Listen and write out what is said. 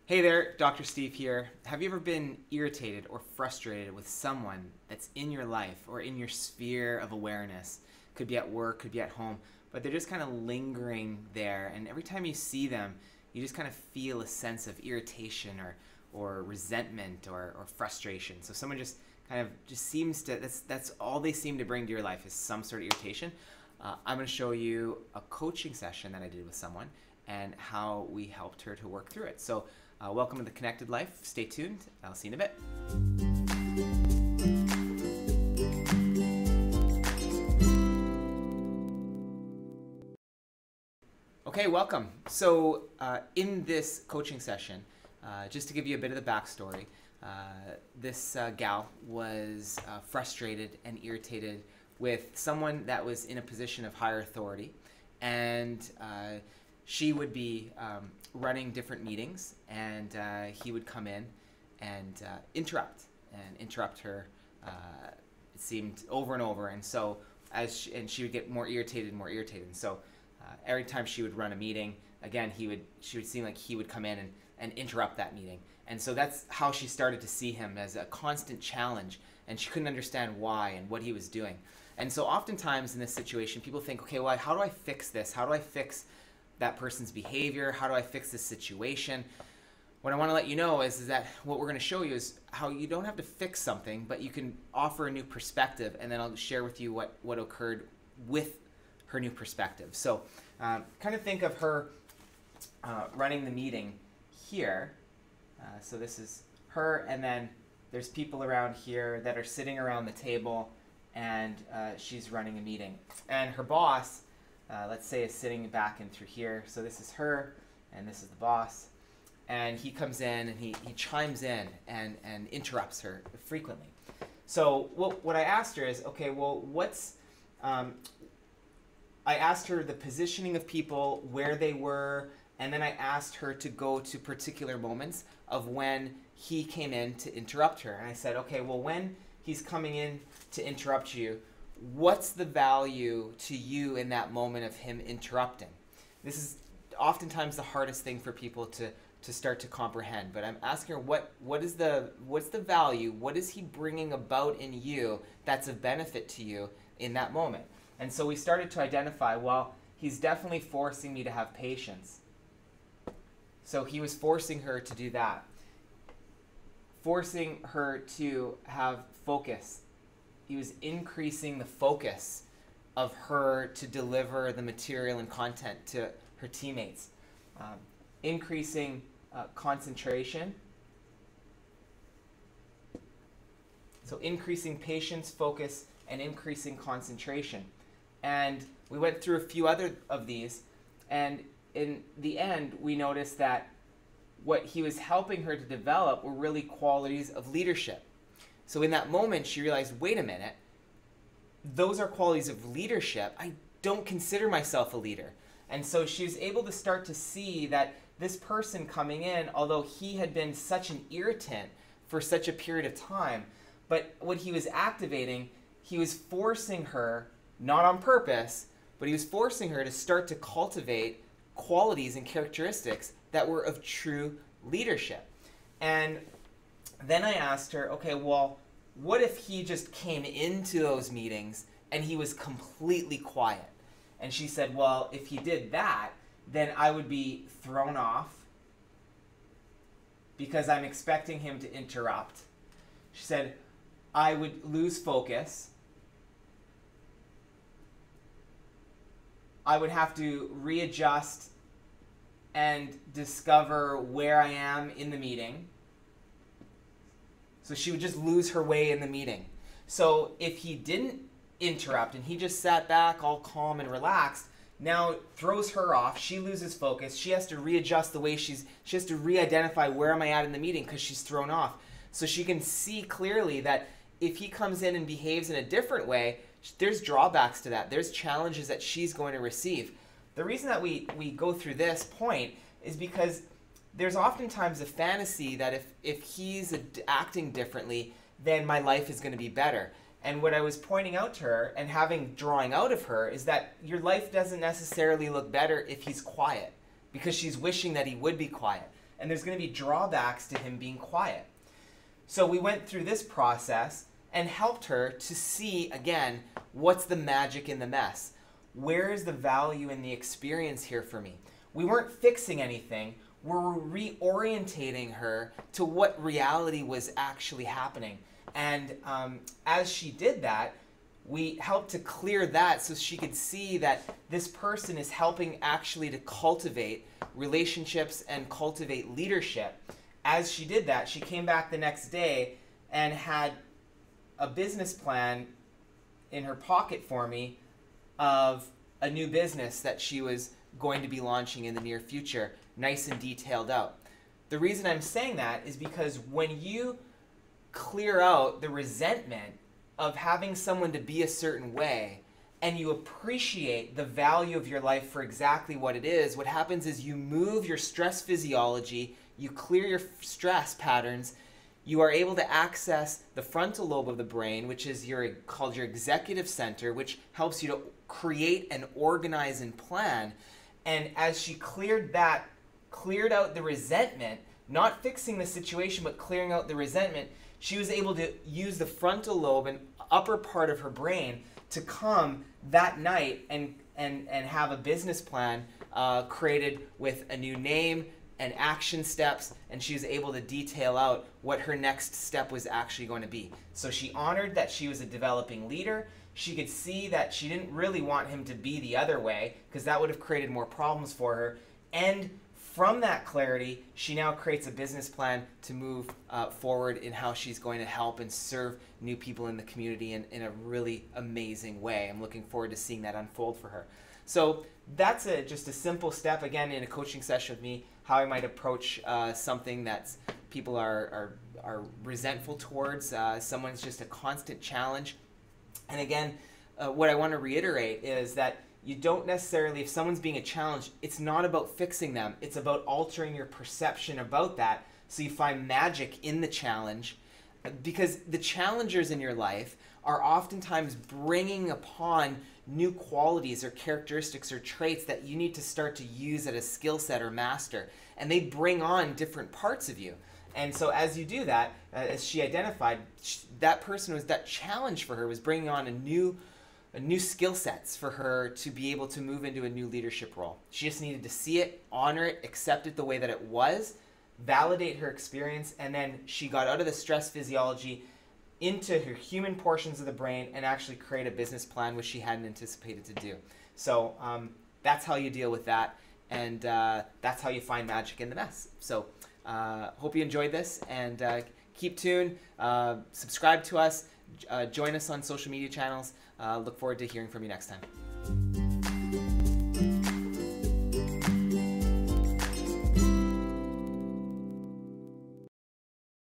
Hey there, Dr. Steve here. Have you ever been irritated or frustrated with someone that's in your life or in your sphere of awareness? Could be at work, could be at home, but they're just kind of lingering there, and every time you see them, you just kind of feel a sense of irritation or resentment or frustration. So someone just kind of just seems to, that's all they seem to bring to your life is some sort of irritation. I'm going to show you a coaching session that I did with someone and how we helped her to work through it. So welcome to the Connected Life. Stay tuned. I'll see you in a bit. Okay, welcome. So in this coaching session, just to give you a bit of the backstory, this gal was frustrated and irritated with someone that was in a position of higher authority, and she would be running different meetings, and he would come in and interrupt her. It seemed over and over, and so she would get more irritated and more irritated. And so every time she would run a meeting, again, she would seem like he would come in and interrupt that meeting. And so that's how she started to see him, as a constant challenge, and she couldn't understand why and what he was doing. And so oftentimes in this situation, people think, okay, well, how do I fix this? How do I fix that person's behavior? How do I fix this situation? What I want to let you know is that what we're going to show you is how you don't have to fix something, but you can offer a new perspective, and then I'll share with you what occurred with her new perspective. So kind of think of her running the meeting here. So this is her, and then there's people around here that are sitting around the table, and she's running a meeting. And her boss, let's say, is sitting back and through here. So this is her, and this is the boss. And he comes in, and he chimes in and interrupts her frequently. So what I asked her is, okay, well, I asked her the positioning of people, where they were, and then I asked her to go to particular moments of when he came in to interrupt her. And I said, okay, well, when he's coming in to interrupt you, what's the value to you in that moment of him interrupting? This is oftentimes the hardest thing for people to start to comprehend. But I'm asking her, what's the value? What is he bringing about in you that's of benefit to you in that moment? And so we started to identify, well, he's definitely forcing me to have patience. So he was forcing her to do that. Forcing her to have focus. He was increasing the focus of her to deliver the material and content to her teammates. Increasing concentration. So increasing patience, focus, and increasing concentration. And we went through a few other of these, and in the end, we noticed that what he was helping her to develop were really qualities of leadership. So in that moment, she realized, wait a minute, those are qualities of leadership. I don't consider myself a leader. And so she was able to start to see that this person coming in, although he had been such an irritant for such a period of time, but what he was activating, he was forcing her, not on purpose, but he was forcing her to start to cultivate qualities and characteristics that were of true leadership. And then I asked her, okay, well, what if he just came into those meetings and he was completely quiet? And she said, well, if he did that, then I would be thrown off because I'm expecting him to interrupt. She said, I would lose focus. I would have to readjust and discover where I am in the meeting. So she would just lose her way in the meeting. So if he didn't interrupt and he just sat back all calm and relaxed, now it throws her off. She loses focus. She has to readjust the way she has to re-identify where am I at in the meeting because she's thrown off. So she can see clearly that if he comes in and behaves in a different way, there's drawbacks to that. There's challenges that she's going to receive. The reason that we go through this point is because there's oftentimes a fantasy that if he's acting differently, then my life is going to be better. And what I was pointing out to her and drawing out of her is that your life doesn't necessarily look better if he's quiet, because she's wishing that he would be quiet. and there's going to be drawbacks to him being quiet. So we went through this process and helped her to see, again, what's the magic in the mess? Where is the value in the experience here for me? We weren't fixing anything. We're reorientating her to what reality was actually happening. And as she did that, we helped to clear that so she could see that this person is helping actually to cultivate relationships and cultivate leadership. As she did that, she came back the next day and had a business plan in her pocket for me of a new business that she was going to be launching in the near future, nice and detailed out. The reason I'm saying that is because when you clear out the resentment of having someone to be a certain way and you appreciate the value of your life for exactly what it is, what happens is you move your stress physiology, you clear your stress patterns, you are able to access the frontal lobe of the brain, which is called your executive center, which helps you to create and organize and plan. And as she cleared out the resentment, not fixing the situation, but clearing out the resentment, she was able to use the frontal lobe and upper part of her brain to come that night and have a business plan created with a new name and action steps, and she was able to detail out what her next step was actually going to be. So she honored that she was a developing leader. She could see that she didn't really want him to be the other way because that would have created more problems for her. And from that clarity, she now creates a business plan to move forward in how she's going to help and serve new people in the community in a really amazing way. I'm looking forward to seeing that unfold for her. So that's just a simple step, again, in a coaching session with me, how I might approach something that's people are resentful towards, someone's just a constant challenge. And again, what I want to reiterate is that you don't necessarily, if someone's being a challenge, it's not about fixing them. It's about altering your perception about that so you find magic in the challenge, because the challengers in your life are oftentimes bringing upon new qualities or characteristics or traits that you need to start to use at a skill set or master. And they bring on different parts of you. And so as you do that, as she identified, that challenge for her was bringing on a new skill sets for her to be able to move into a new leadership role. She just needed to see it, honor it, accept it the way that it was, validate her experience, and then she got out of the stress physiology into her human portions of the brain and actually create a business plan, which she hadn't anticipated to do. So that's how you deal with that, and that's how you find magic in the mess. So hope you enjoyed this, and keep tuned, subscribe to us, join us on social media channels. Look forward to hearing from you next time.